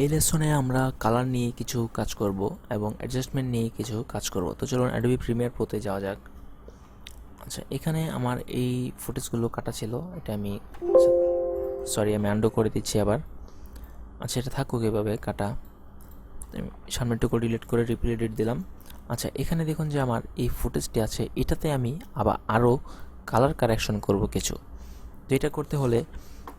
এই লেসনে আমরা কালার নিয়ে কিছু কাজ করব এবং অ্যাডজাস্টমেন্ট নিয়ে কিছু কাজ করব। তো চলুন অ্যাডোবি প্রিমিয়ার প্রোতে যাওয়া যাক। আচ্ছা, এখানে আমার এই ফুটেজগুলো কাটা ছিল, এটা আমি সরি আমি আন্ডু করে দিচ্ছি আবার। আচ্ছা, এটা থাকুক এভাবে কাটা। সামনেরটুকু ডিলিট করে রিপ্লে এডিট দিলাম। আচ্ছা, এখানে দেখুন যে আমার এই ফুটেজটি আছে, এটাতে আমি আবার আরও কালার কারেকশন করব কিছু। তো এটা করতে হলে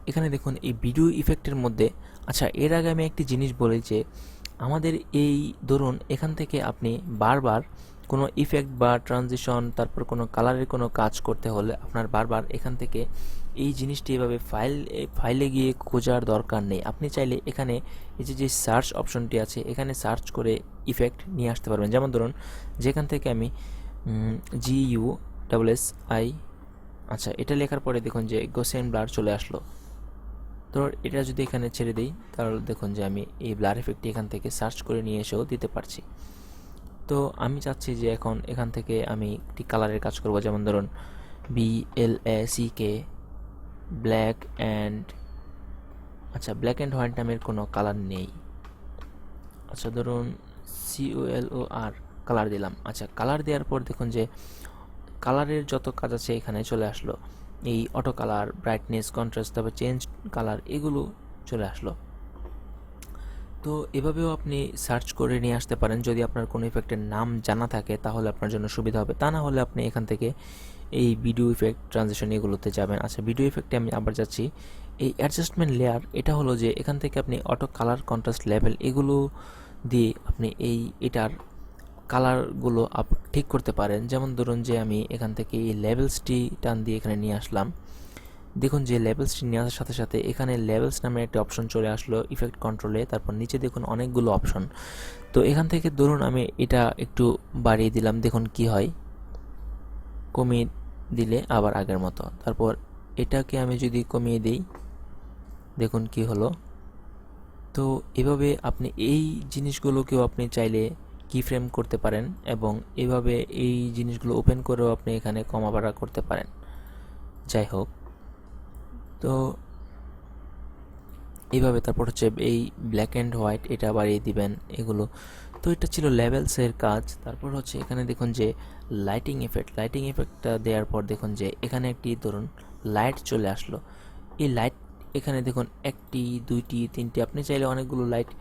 এখানে দেখুন এই ভিডিও ইফেক্টের মধ্যে, আচ্ছা এর আগে আমি একটি জিনিস বলি যে আমাদের এই ধরুন এখান থেকে আপনি বারবার কোনো ইফেক্ট বা ট্রানজিশন তারপর কোনো কালারের কোনো কাজ করতে হলে আপনার বারবার এখান থেকে এই জিনিসটি এভাবে ফাইলে গিয়ে খোঁজার দরকার নেই। আপনি চাইলে এখানে এই যে সার্চ অপশনটি আছে এখানে সার্চ করে ইফেক্ট নিয়ে আসতে পারবেন। যেমন ধরুন যেখান থেকে আমি GUSSI, আচ্ছা এটা লেখার পরে দেখুন যে গোসেন ব্লার চলে আসলো। তো এটা যদি এখানে ছেড়ে দিই তাহলে দেখুন যে আমি এই ব্লার ইফেক্টটি এখান থেকে সার্চ করে নিয়ে এসেও দিতে পারছি। তো আমি চাচ্ছি যে এখন এখান থেকে আমি একটি কালারের কাজ করব, যেমন ধরুন BLACK ব্ল্যাক অ্যান্ড, আচ্ছা ব্ল্যাক অ্যান্ড হোয়াইট নামের কোনো কালার নেই। আচ্ছা ধরুন COLOR কালার দিলাম। আচ্ছা কালার দেওয়ার পর দেখুন যে কালারের যত কাজ আছে এখানে চলে আসলো, এই অটো কালার, ব্রাইটনেস, কন্ট্রাস্ট, তারপর চেঞ্জ কালার, এগুলো চলে আসলো। তো এভাবেও আপনি সার্চ করে নিয়ে আসতে পারেন। যদি আপনার কোনো ইফেক্টের নাম জানা থাকে তাহলে আপনার জন্য সুবিধা হবে, তা না হলে আপনি এখান থেকে এই ভিডিও ইফেক্ট, ট্রানজিশন এগুলোতে যাবেন। আচ্ছা ভিডিও ইফেক্টে আমি আবার যাচ্ছি। এই অ্যাডজাস্টমেন্ট লেয়ার, এটা হলো যে এখান থেকে আপনি অটো কালার, কন্ট্রাস্ট, লেভেল এগুলো দিয়ে আপনি এটার কালারগুলো ঠিক করতে পারেন। যেমন ধরুন যে আমি এখান থেকে এই লেভেলসটি টান দিয়ে এখানে নিয়ে আসলাম। দেখুন যে লেভেলসটি নিয়ে আসার সাথে সাথে এখানে লেভেলস নামে একটা অপশন চলে আসলো ইফেক্ট কন্ট্রোলে। তারপর নিচে দেখুন অনেকগুলো অপশন। তো এখান থেকে ধরুন আমি এটা একটু বাড়িয়ে দিলাম, দেখুন কি হয়, কমিয়ে দিলে আবার আগের মতো। তারপর এটাকে আমি যদি কমিয়ে দিই দেখুন কি হলো। তো এভাবে আপনি এই জিনিসগুলোকেও আপনি চাইলে কি ফ্রেম করতে পারেন এবং এভাবে এই জিনিসগুলো ওপেন করেও আপনি এখানে কমা বাড়া করতে পারেন। যাই হোক, তো এইভাবে তারপর হচ্ছে এই ব্ল্যাক অ্যান্ড হোয়াইট এটা বাড়িয়ে দিবেন এগুলো। তো এটা ছিল লেভেলসের কাজ। তারপর হচ্ছে এখানে দেখুন যে লাইটিং এফেক্টটা দেওয়ার পর দেখুন যে এখানে একটি ধরুন লাইট চলে আসলো। এই লাইট এখানে দেখুন একটি, দুইটি, তিনটি, আপনি চাইলে অনেকগুলো লাইট।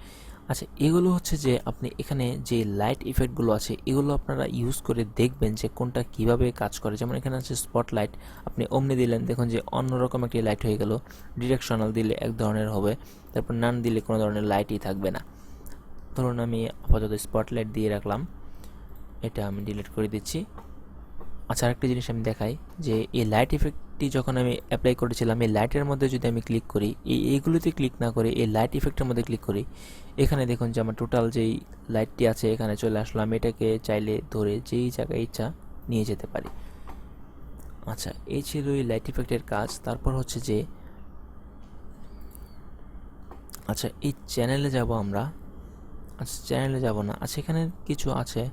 আচ্ছা এগুলো হচ্ছে যে আপনি এখানে যে লাইট ইফেক্টগুলো আছে এগুলো আপনারা ইউজ করে দেখবেন যে কোনটা কিভাবে কাজ করে। যেমন এখানে আছে স্পটলাইট, আপনি অমনি দিলেন দেখুন যে অন্যরকম একটি লাইট হয়ে গেল। ডিরেকশনাল দিলে এক ধরনের হবে, তারপর নান দিলে কোনো ধরনের লাইটই থাকবে না। ধরুন আমি আপাতত স্পটলাইট দিয়ে রাখলাম, এটা আমি ডিলিট করে দিচ্ছি। আচ্ছা আরেকটা জিনিস আমি দেখাই যে এই লাইট ইফেক্টটি যখন আমি অ্যাপ্লাই করেছিলাম এই লাইটের মধ্যে যদি আমি ক্লিক করি, এইগুলোতে ক্লিক না করে এই লাইট ইফেক্টের মধ্যে ক্লিক করি, এখানে দেখুন যে আমার টোটাল যেই লাইটটি আছে এখানে চলে আসলো। আমি এটাকে চাইলে ধরে যেই জায়গায় ইচ্ছা নিয়ে যেতে পারি। আচ্ছা এই ছিল এই লাইট ইফেক্টের কাজ। তারপর হচ্ছে যে আচ্ছা এই চ্যানেলে যাব আমরা। আচ্ছা চ্যানেলে যাব না, আচ্ছা এখানে কিছু আছে।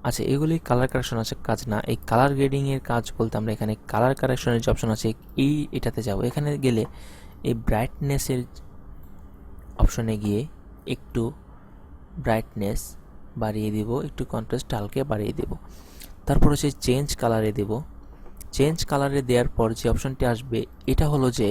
আচ্ছা এগুলি কালার কারেকশন আছে কাজ না, এই কালার গ্রেডিং এর কাজ বলতে আমরা এখানে কালার কারেকশনের যে অপশন আছে এটাতে যাব। এখানে গেলে এই ব্রাইটনেসের অপশনে গিয়ে একটু ব্রাইটনেস বাড়িয়ে দিব, একটু কন্ট্রাস্ট হালকা বাড়িয়ে দেব। তারপর হচ্ছে চেঞ্জ কালারে দেব। চেঞ্জ কালারে দেওয়ার পর যে অপশনটি আসবে এটা হলো যে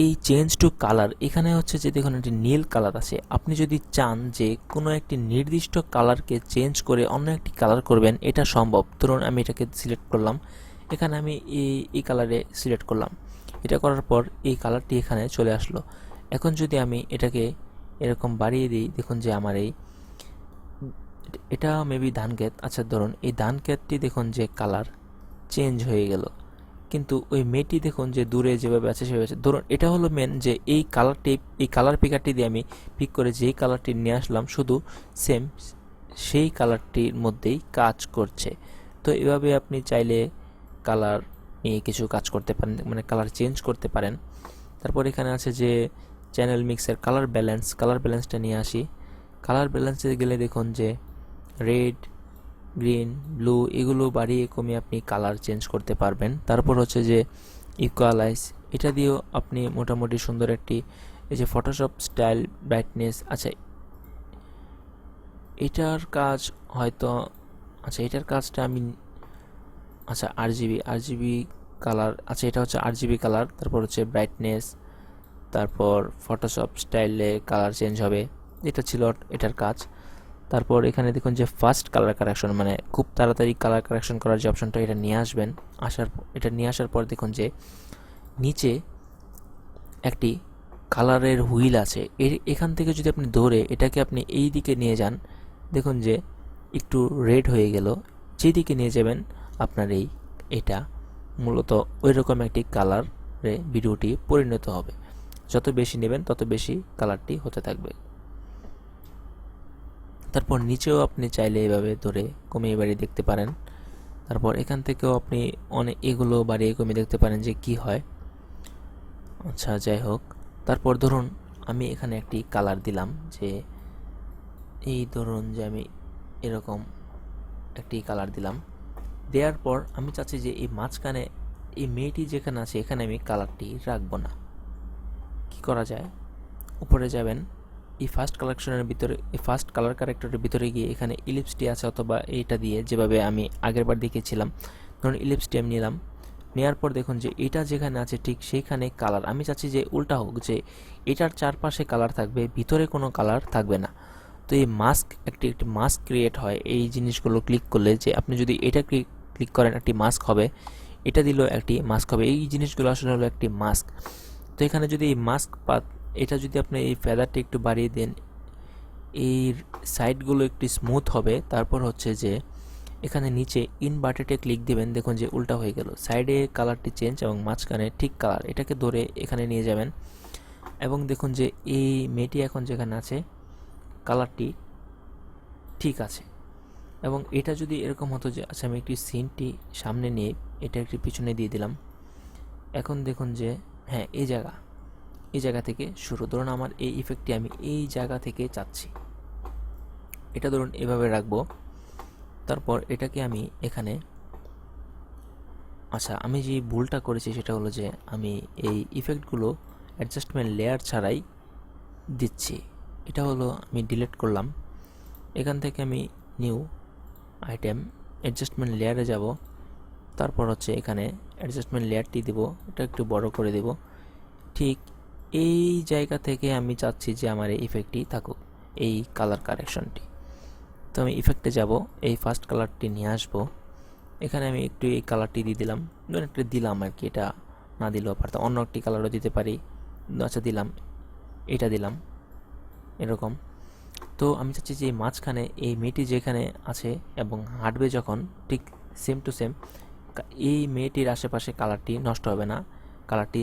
এই চেঞ্জ টু কালার, এখানে হচ্ছে যে দেখুন একটি নীল কালার আছে। আপনি যদি চান যে কোনো একটি নির্দিষ্ট কালারকে চেঞ্জ করে অন্য একটি কালার করবেন, এটা সম্ভব। ধরুন আমি এটাকে সিলেক্ট করলাম, এখানে আমি এই কালারে সিলেক্ট করলাম। এটা করার পর এই কালারটি এখানে চলে আসলো। এখন যদি আমি এটাকে এরকম বাড়িয়ে দিই দেখুন যে আমার এটা মেবি ধান ক্ষেত। আচ্ছা ধরুন এই ধান ক্ষেতটি দেখুন যে কালার চেঞ্জ হয়ে গেল, কিন্তু ওই মেয়েটি দেখুন যে দূরে যেভাবে আছে সেভাবে আছে। ধরুন এটা হলো মেন যে এই কালারটি, এই কালার পিকারটি দিয়ে আমি পিক করে যেই কালারটি নিয়ে আসলাম শুধু সেম সেই কালারটির মধ্যেই কাজ করছে। তো এভাবে আপনি চাইলে কালার নিয়ে কিছু কাজ করতে পারেন, মানে কালার চেঞ্জ করতে পারেন। তারপর এখানে আছে যে চ্যানেল মিক্সের কালার ব্যালেন্সটা নিয়ে আসি। কালার ব্যালেন্সে গেলে দেখুন যে রেড, গ্রিন, ব্লু এগুলো বাড়িয়ে কমিয়ে আপনি কালার চেঞ্জ করতে পারবেন। তারপর হচ্ছে যে ইকুয়ালাইজ, এটা দিয়েও আপনি মোটামুটি সুন্দর একটি এই যে ফটোশপ স্টাইল ব্রাইটনেস, আচ্ছা এটার কাজ হয়তো, আচ্ছা এটার কাজটা আমি, আচ্ছা আরজিবি কালার, আচ্ছা এটা হচ্ছে আরজিবি কালার, তারপর হচ্ছে ব্রাইটনেস, তারপর ফটোশপ স্টাইলে কালার চেঞ্জ হবে, এটা ছিল এটার কাজ। তারপর এখানে দেখুন যে ফাস্ট কালার কারেকশন, মানে খুব তাড়াতাড়ি কালার কারেকশন করার যে অপশনটা, এটা নিয়ে আসবেন। এটা নিয়ে আসার পর দেখুন যে নিচে একটি কালারের হুইল আছে, এখান থেকে যদি আপনি ধরে এটাকে আপনি এই দিকে নিয়ে যান, দেখুন যে একটু রেড হয়ে গেল। যেদিকে নিয়ে যাবেন আপনার এটা মূলত ওই রকম একটি কালারে ভিডিওটি পরিণত হবে। যত বেশি নেবেন তত বেশি কালারটি হতে থাকবে। তারপর নিচেও আপনি চাইলে এভাবে ধরে কমিয়ে বাড়িয়ে দেখতে পারেন। তারপর এখান থেকেও আপনি অনেক এগুলো বাড়িয়ে কমিয়ে দেখতে পারেন যে কি হয়। আচ্ছা যাই হোক, তারপর ধরুন আমি এখানে একটি কালার দিলাম, যে এই ধরুন যে আমি এরকম একটি কালার দিলাম। দেওয়ার পর আমি চাচ্ছি যে এই মাঝখানে এই মেয়েটি যেখানে আছে এখানে আমি কালারটি রাখবো না। কি করা যায়, উপরে যাবেন, এই ফার্স্ট কালেকশনের ভিতরে, এই ফার্স্ট কালার ক্যারেক্টারের ভিতরে গিয়ে এখানে ইলিপসটি আছে, অথবা এইটা দিয়ে যেভাবে আমি আগের বার দেখিয়েছিলাম, ধরুন ইলিপসটি আমি নিলাম। নেওয়ার পর দেখুন যে এটা যেখানে আছে ঠিক সেইখানে কালার আমি চাচ্ছি যে উল্টা হোক, যে এটার চারপাশে কালার থাকবে, ভিতরে কোনো কালার থাকবে না। তো এই মাস্ক একটি মাস্ক ক্রিয়েট হয় এই জিনিসগুলো ক্লিক করলে, যে আপনি যদি এটা ক্লিক করেন একটি মাস্ক হবে, এটা দিলেও একটি মাস্ক হবে, এই জিনিসগুলো আসলে হলো একটি মাস্ক। তো এখানে যদি এই মাস্ক এটা যদি আপনি এই ফেদারটি একটু বাড়িয়ে দেন, এই সাইডগুলো একটু স্মুথ হবে। তারপর হচ্ছে যে এখানে নিচে ইনভার্টেডে ক্লিক দিবেন, দেখুন যে উল্টা হয়ে গেল, সাইডে কালারটি চেঞ্জ এবং মাঝখানে ঠিক কালার। এটাকে ধরে এখানে নিয়ে যাবেন এবং দেখুন যে এই মেয়েটি এখন যেখানে আছে কালারটি ঠিক আছে। এবং এটা যদি এরকম হতো যে, আচ্ছা আমি একটি সিনটি সামনে নিয়ে এটা একটি পিছনে দিয়ে দিলাম, এখন দেখুন যে হ্যাঁ এই জায়গা থেকে শুরু, ধরুন আমার এই ইফেক্টটি আমি এই জায়গা থেকে চাচ্ছি, এটা ধরুন এভাবে রাখবো। তারপর এটাকে আমি এখানে, আচ্ছা আমি যে ভুলটা করেছি সেটা হলো যে আমি এই ইফেক্টগুলো অ্যাডজাস্টমেন্ট লেয়ার ছাড়াই দিচ্ছি। এটা হলো আমি ডিলিট করলাম, এখান থেকে আমি নিউ আইটেম অ্যাডজাস্টমেন্ট লেয়ারে যাব। তারপর হচ্ছে এখানে অ্যাডজাস্টমেন্ট লেয়ারটি দেব, এটা একটু বড় করে দেব। ঠিক এই জায়গা থেকে আমি চাচ্ছি যে আমার এই ইফেক্টটি থাকুক, এই কালার কারেকশনটি। তো আমি ইফেক্টে যাব, এই ফার্স্ট কালারটি নিয়ে আসব, এখানে আমি একটু এই কালারটি দিয়ে দিলাম, ধরুন একটা দিলাম আর কি, এটা না দিলেও পারতাম, অন্য একটি কালারও দিতে পারি। আচ্ছা দিলাম, এটা দিলাম এরকম। তো আমি চাচ্ছি যে মাঝখানে এই মেয়েটি যেখানে আছে এবং হাঁটবে যখন, ঠিক সেম টু সেম এই মেয়েটির আশেপাশে কালারটি নষ্ট হবে না, কালারটি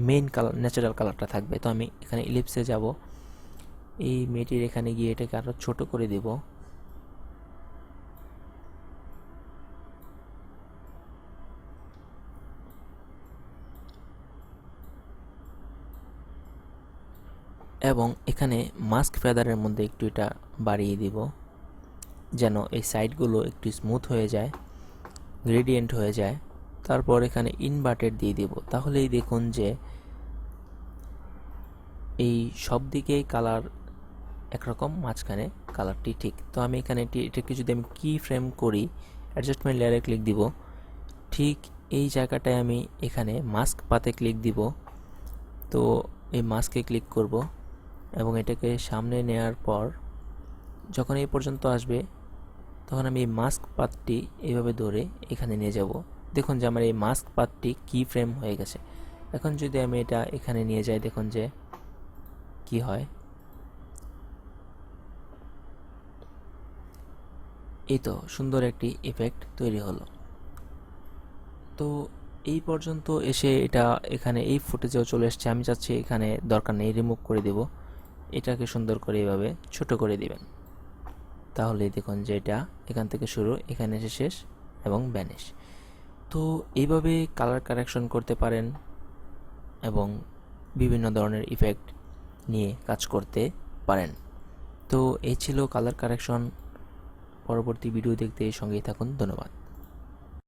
মেইন কালার ন্যাচারাল কালারটা থাকবে। তো আমি এখানে ইলিপসে যাব, এই মেয়েটির এখানে গিয়ে এটাকে আরও ছোট করে দেব, এবং এখানে মাস্ক ফেদারের মধ্যে একটু এটা বাড়িয়ে দিব, যেন এই সাইডগুলো একটু স্মুথ হয়ে যায়, গ্রেডিয়েন্ট হয়ে যায়। তারপর এখানে ইনভার্টেড দিয়ে দিব, তাহলেই দেখুন যে এই সব দিকেই কালার একরকম, মাঝখানে কালারটি ঠিক। তো আমি এখানে এটাকে যদি আমি কি ফ্রেম করি, অ্যাডজাস্টমেন্ট লেয়ারে ক্লিক দিব, ঠিক এই জায়গাটায় আমি এখানে মাস্ক পাতে ক্লিক দিব। তো এই মাস্কে ক্লিক করব এবং এটাকে সামনে নেওয়ার পর যখন এই পর্যন্ত আসবে তখন আমি এই মাস্ক পাতটি এইভাবে ধরে এখানে নিয়ে যাব। দেখুন যে আমার এই মাস্ক পাতটি কি ফ্রেম হয়ে গেছে। এখন যদি আমি এটা এখানে নিয়ে যাই, দেখুন যে কি হয়, এই তো সুন্দর একটি ইফেক্ট তৈরি হলো। তো এই পর্যন্ত এসে এটা এখানে এই ফুটেজেও চলে এসছে, আমি চাচ্ছি এখানে দরকার নেই, রিমুভ করে দেব। এটাকে সুন্দর করে এইভাবে ছোট করে দিবেন, তাহলে দেখুন যে এটা এখান থেকে শুরু, এখানে এসে শেষ এবং ব্যানিশ। তো এইভাবে কালার কারেকশন করতে পারেন এবং বিভিন্ন ধরনের ইফেক্ট নিয়ে কাজ করতে পারেন। তো এই ছিল কালার কারেকশন। পরবর্তী ভিডিও দেখতে সঙ্গেই থাকুন। ধন্যবাদ।